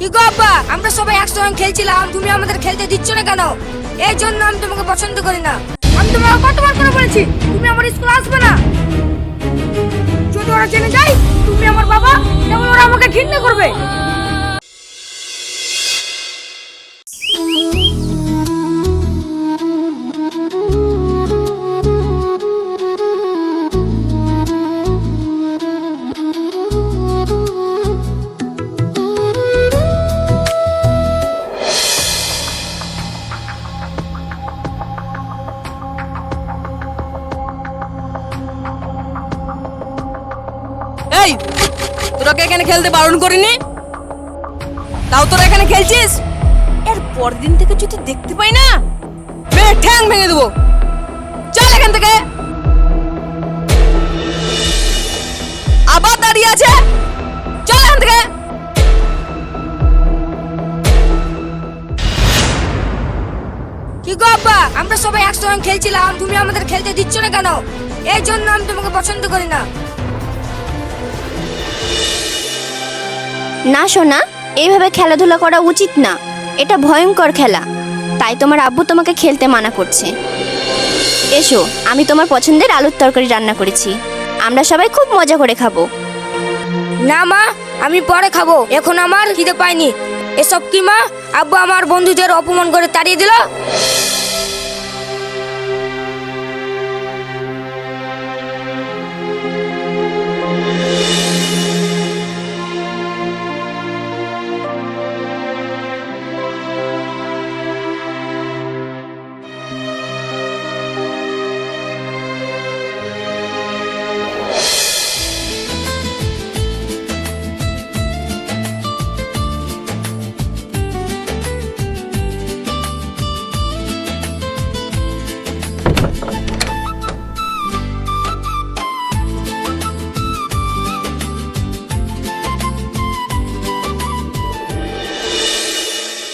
কি গো আব্বা, আমরা সবাই একসঙ্গে খেলছিলাম, তুমি আমাদের খেলতে দিচ্ছ না কেন? এই জন্য আমি তোমাকে পছন্দ করি না। আমি তোমাকে কতবার করে বলেছি তুমি আমার স্কুলে আসবে না। যদি ওরা জেনে যায় তুমি আমার বাবা, তাহলে ওরা আমাকে ঘৃণা করবে। এই, তোরাকে এখানে খেলতে বারণ করিনি, তাও তোরা এখানে খেলছিস? এর পরের দিন থেকে যদি দেখতে পাই না, মেরে ঠ্যাং ভেঙে দেবো। চল এখান থেকে। আবার দাঁড়িয়ে আছে, চল এখান থেকে। কি গো আব্বা, আমরা সবাই একসঙ্গে খেলছিলাম, তুমি আমাদের খেলতে দিচ্ছ না কেন? এই জন্য আমি তোমাকে পছন্দ করি না। না সোনা, এইভাবে খেলাধুলা করা উচিত না। এটা ভয়ঙ্কর খেলা, তাই তোমার আব্বু তোমাকে খেলতে মানা করছে। এসো, আমি তোমার পছন্দের আলুর তরকারি রান্না করেছি, আমরা সবাই খুব মজা করে খাবো। না মা, আমি পরে খাবো, এখন আমার খিদে পাইনি। এসব কি মা? আব্বু আমার বন্ধুদের অপমান করে তাড়িয়ে দিল।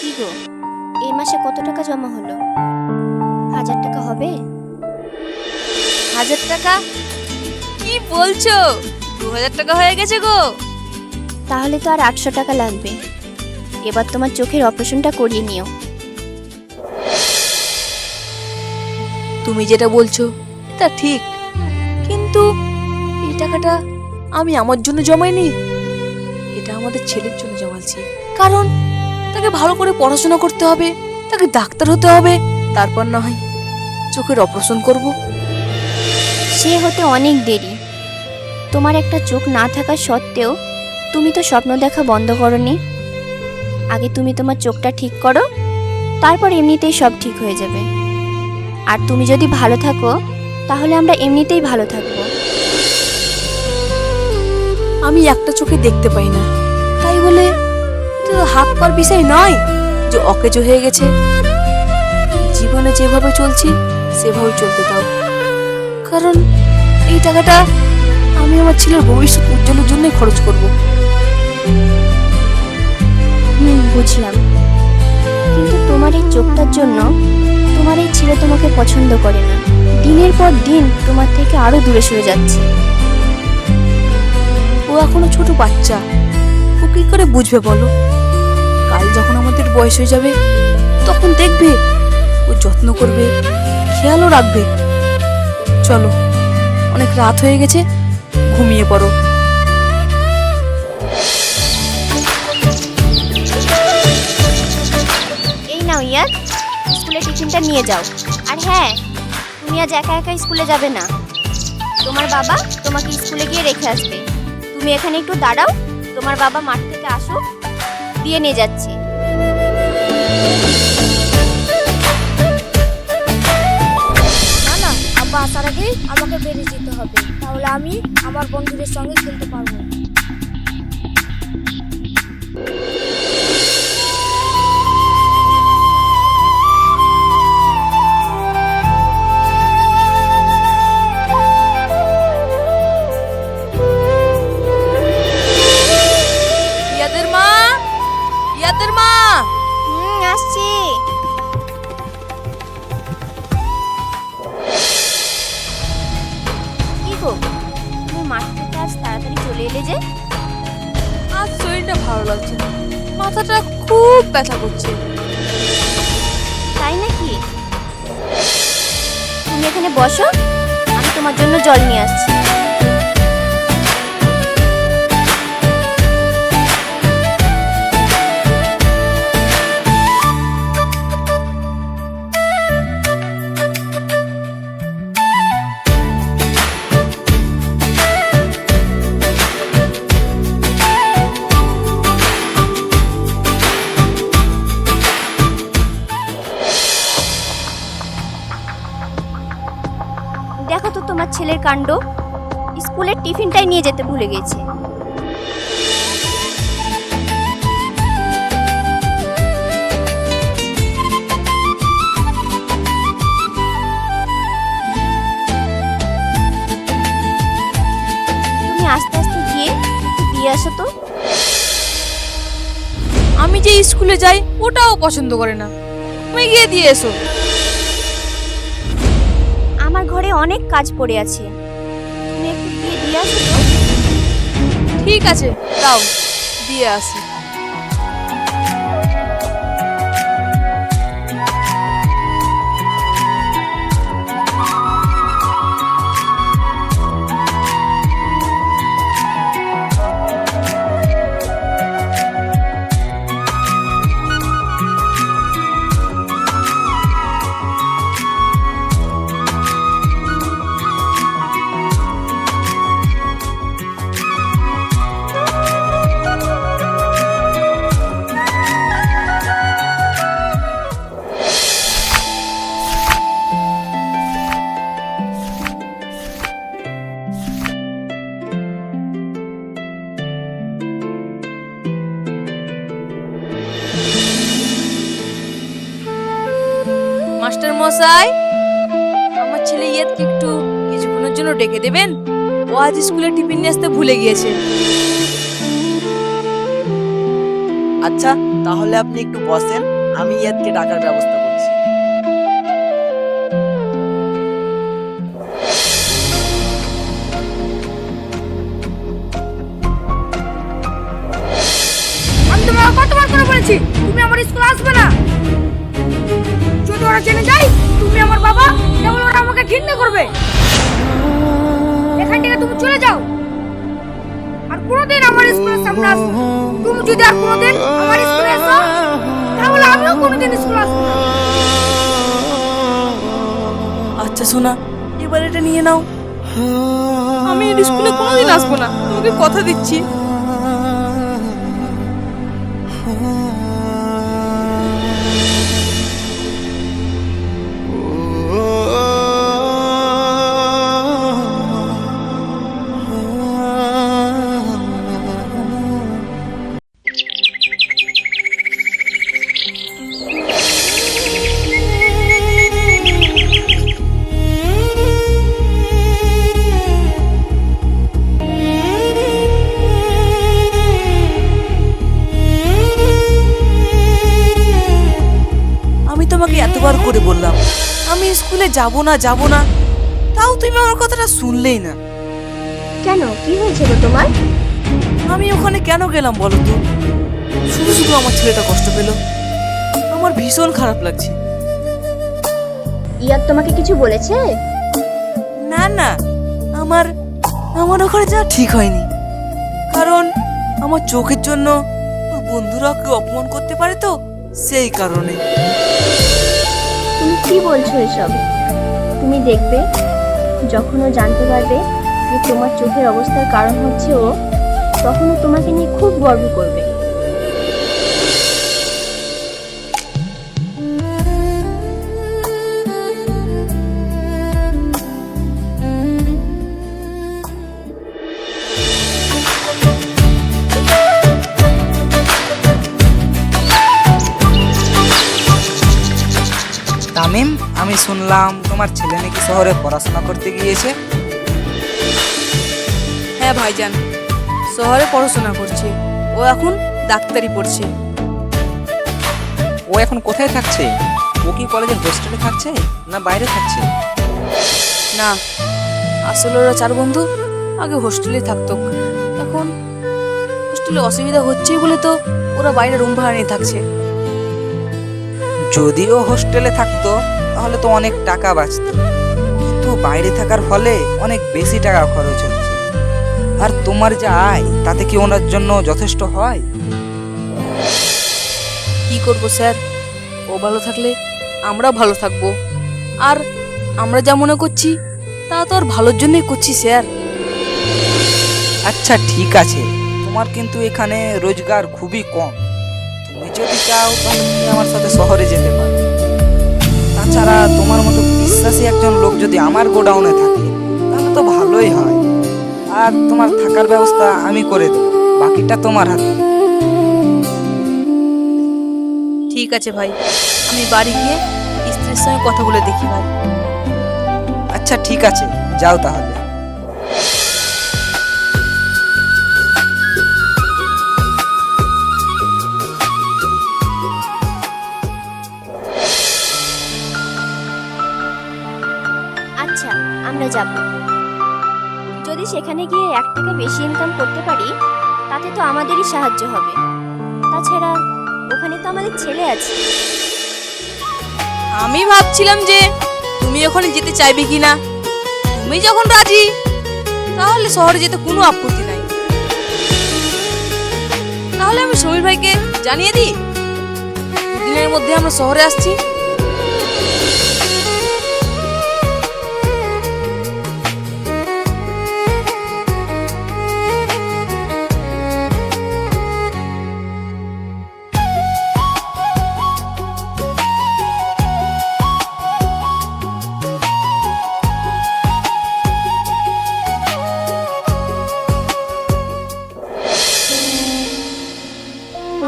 কি গো, এই মাসে কত টাকা জমা হলো? 1000 টাকা হবে? 1000 টাকা? কি বলছো? 2000 টাকা হয়ে গেছে গো। তাহলে তো আর 800 টাকা লাগবে। এবার তোমার চোখের অপারেশনটা করিয়ে নিও। তুমি যেটা বলছো এটা ঠিক, কিন্তু এই টাকাটা আমি আমার জন্য জমাইনি, এটা আমাদের ছেলের জন্য জমাচ্ছি। কারণ তাকে ভালো করে পড়াশোনা করতে হবে, তাকে ডাক্তার হতে হবে, তারপর না হয় চোখের অপারেশন করব। সে হতে অনেক দেরি। তোমার একটা চোখ না থাকা সত্ত্বেও তুমি তো স্বপ্ন দেখা বন্ধ করনি। আগে তুমি তোমার চোখটা ঠিক করো, তারপর এমনিতেই সব ঠিক হয়ে যাবে। আর তুমি যদি ভালো থাকো তাহলে আমরা এমনিতেই ভালো থাকবো। আমি একটা চোখে দেখতে পাই না, তাই বলে তো হাত পার বিষয় নয় যে অকেজো হয়ে গেছে। জীবনে যেভাবে চলছি সেভাবে চলতে দাও, কারণ এই টাকাটা আমি আমার ছেলের ভবিষ্যৎ উজ্জ্বলের জন্য খরচ করব। বুঝলাম, কিন্তু তোমার এই চোখটার জন্য তোমার এই ছেলে তোমাকে পছন্দ করে না। দিনের পর দিন তোমার থেকে আরো দূরে সরে যাচ্ছে। ও এখনো ছোট বাচ্চা, ও কি করে বুঝবে বলো? কাল যখন আমাদের বয়স হয়ে যাবে তখন দেখবে ও যত্ন করবে, খেয়ালও রাখবে। চলো, অনেক রাত হয়ে গেছে, ঘুমিয়ে পড়ো। এই নাও ইয়াদ, স্কুলে টিফিনটা নিয়ে যাও। আর হ্যাঁ, তুমি আজ একা একা স্কুলে যাবে না, তোমার বাবা তোমাকে স্কুলে গিয়ে রেখে আসবে। তুমি এখানে একটু দাঁড়াও, তোমার বাবা মাঠ থেকে আসুক, দিয়ে নিয়ে যাচ্ছি। না না, আব্বা আসার আগেই আমাকে বেরিয়ে যেতে হবে, তাহলে আমি আমার বন্ধুদের সঙ্গে খেলতে পারবো। আসছি। কি গো, তুমি মাঠ থেকে আজ তাড়াতাড়ি চলে এলে যে? খুব ব্যথা করছে। তাই নাকি? তুমি এখানে বসো, আমি তোমার জন্য জল নিয়ে আসছি। দেখো তো তোমার ছেলের কাণ্ড, স্কুলের টিফিনটাই নিয়ে যেতে ভুলে গেছে। তুমি আস্তে আস্তে গিয়ে একটু দিয়ে আসো তো। আমি যে স্কুলে যাই ওটাও পছন্দ করে না, তুমি গিয়ে দিয়ে এসো। আমার ঘরে অনেক কাজ পড়ে আছে, তুমি একটু গিয়ে দিয়ে আসো তো। ঠিক আছে, দাও দিয়ে আসি। মাস্টার মশাই, আমার ছেলে ইয়াদকে একটু কিছুক্ষণের জন্য ডেকে দেবেন, ও আজ স্কুলে টিফিন নিয়ে আসতে ভুলে গিয়েছে। আচ্ছা, তাহলে আপনি একটু বসেন, আমি ইয়াদকে ডাকার ব্যবস্থা করছি। আমি তোমাকে কতবার করে বলেছি তুমি আমার স্কুলে আসবে না। যদি ওরা জেনে যায় তুমি আমার বাবা, তাহলে ওরা আমাকে ঘৃণা করবে। এখান থেকে তুমি চলে যাও, আর কোনোদিন আমার স্কুলের সামনে আসবে না। তুমি যদি আর কোনোদিন আমার স্কুলে এসো, তাহলে আমিও কোনোদিন স্কুলে আসবো না। আচ্ছা সোনা, এবার এটা নিয়ে নাও। আমি এই স্কুলে কোনোদিন আসবো না, তোমাকে কথা দিচ্ছি। তোমাকে এতবার করে বললাম আমি স্কুলে যাব না, তাও তুমি আমার কথাটা শুনলেই না। কেন, কি হয়েছে গো তোমার? আমি ওখানে কেন গেলাম বলো তো? শুধু শুধু আমার ছেলেটা কষ্ট পেল, আমার ভীষণ খারাপ লাগছে। ইয়াদ তোমাকে কিছু বলেছে? না না, আমার ওখানে যাওয়া ঠিক হয়নি, কারণ আমার চোখের জন্য ওর বন্ধুরা কেউ অপমান করতে পারে, তো সেই কারণে। তুমি কি বলছো এসব? তুমি দেখবে যখন ও জানতে পারবে যে তোমার চোখের অবস্থার কারণ হচ্ছে ও, তখন ও তোমাকে নিয়ে খুব গর্ব করবে। তামিম, আমি শুনলাম তোমার ছেলে নাকি শহরে পড়াশোনা করতে গিয়েছে। হ্যাঁ ভাইজান, শহরে পড়াশোনা করছে, ও এখন ডাক্তারি পড়ছে। ও এখন কোথায় থাকছে? ও কি কলেজের হোস্টেলে থাকছে না বাইরে থাকছে? না, আসলে ওরা চার বন্ধু আগে হোস্টেলে থাকতো, এখন হোস্টেলে হোস্টেলে অসুবিধা হচ্ছেই বলে তো ওরা বাইরে রুম ভাড়া নিয়ে থাকছে। যদিও হোস্টেলে থাকতো তাহলে তো অনেক টাকা বাঁচতো, কিন্তু বাইরে থাকার ফলে অনেক বেশি টাকা খরচ হচ্ছে। আর তোমার যা আয় তাতে কি ওনার জন্য যথেষ্ট হয়? কি করব স্যার, ও ভালো থাকলে আমরাও ভালো থাকবো। আর আমরা যা মনে করছি তা তো আর ভালোর জন্যই করছি স্যার। আচ্ছা ঠিক আছে, তোমার কিন্তু এখানে রোজগার খুবই কম। তুমি যদি চাও তাহলে তুমি আমার সাথে শহরে যেতে পারো। তাছাড়া তোমার মতো বিশ্বাসী একজন লোক যদি আমার গোডাউনে থাকে তাহলে তো ভালোই হয়। আর তোমার থাকার ব্যবস্থা আমি করে দেবো, বাকিটা তোমার হাতে। ঠিক আছে ভাই, আমি বাড়ি গিয়ে স্ত্রীর সঙ্গে কথা বলে দেখি ভাই। আচ্ছা ঠিক আছে, যাও তাহলে। আচ্ছা, আমরা যাব। যদি সেখানে গিয়ে 1 টাকা বেশি ইনকাম করতে পারি তাতে তো আমাদেরই সাহায্য হবে। তাছাড়া ওখানে তো আমাদের ছেলে আছে। আমি ভাবছিলাম যে তুমি ওখানে যেতে চাইবে কিনা। তুমি যখন রাজি তাহলে শহরে যেতে কোনো আপত্তি নাই। তাহলে আমি সমীর ভাইকে জানিয়ে দিই, দুদিনের মধ্যে আমরা শহরে আসছি।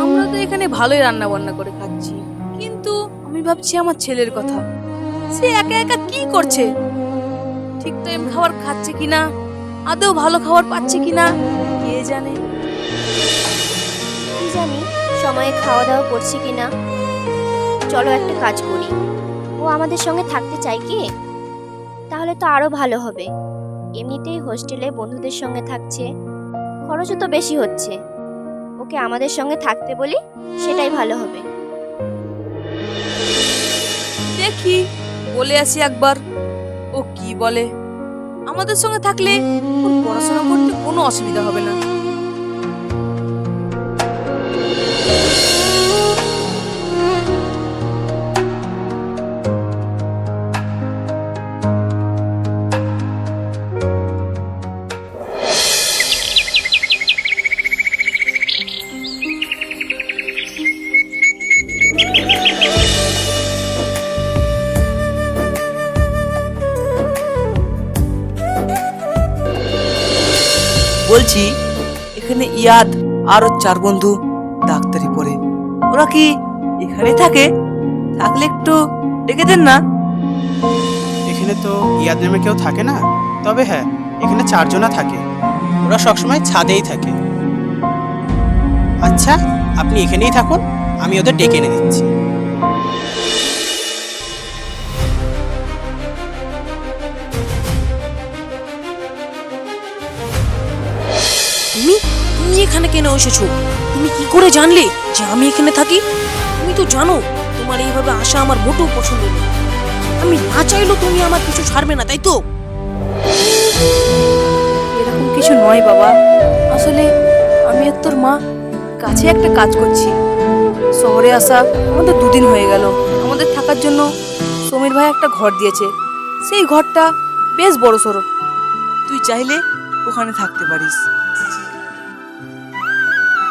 আমরা তো এখানে ভালোই রান্না বান্না করে খাচ্ছি, কিন্তু আমি ভাবছি আমার ছেলের কথা। সে একা একা কি করছে? ঠিক টাইম খাবার খাচ্ছে কিনা, আদৌ ভালো খাবার পাচ্ছে কিনা কে জানে। কি জানি সময়ে খাওয়া দাওয়া করছি কিনা। চলো একটা কাজ করি, ও আমাদের সঙ্গে থাকতে চাই কি? তাহলে তো আরো ভালো হবে। এমনিতেই হোস্টেলে বন্ধুদের সঙ্গে থাকছে, খরচও তো বেশি হচ্ছে। ওকে আমাদের সঙ্গে থাকতে বলি, সেটাই ভালো হবে। দেখি বলে আসি একবার, ও কি বলে। আমাদের সঙ্গে থাকলে ওর পড়াশোনা করতে কোনো অসুবিধা হবে না। বলছি, এখানে ইয়াদ আর ওর 4 বন্ধু ডাক্তারি পড়ে, ওরা কি এখানে থাকে? থাকলে একটু ডেকে দেন না। এখানে তো ইয়াদ নামে কেউ থাকে না, তবে হ্যাঁ এখানে 4 জনা থাকে। ওরা সবসময় ছাদেই থাকে। আচ্ছা, আপনি এখানেই থাকুন, আমি ওদের ডেকে এনে দিচ্ছি। তুমি তুমি এখানে কেন এসেছো? তুমি কি করে জানলে যে আমি এখানে থাকি? তুমি তো জানো তোমার এইভাবে আসা আমার মোটেও পছন্দ নেই। আমি না চাইলেও তুমি আমার কিছু ছাড়বে না, তাই তো? এরকম কিছু নয় বাবা, আসলে আমি আর তোর মা কাছে একটা কাজ করছি। শহরে আসা আমাদের 2 দিন হয়ে গেল। আমাদের থাকার জন্য সমীর ভাই একটা ঘর দিয়েছে। সেই ঘরটা বেশ বড়সড়। তুই চাইলে ওখানে থাকতে পারিস।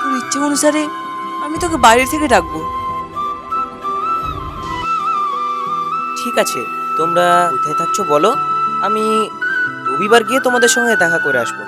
তোর ইচ্ছে অনুসারে আমি তোকে বাইরে থেকে ডাকবো। ঠিক আছে, তোমরা কোথায় থাকছো বলো, আমি রবিবার গিয়ে তোমাদের সঙ্গে দেখা করে আসবো।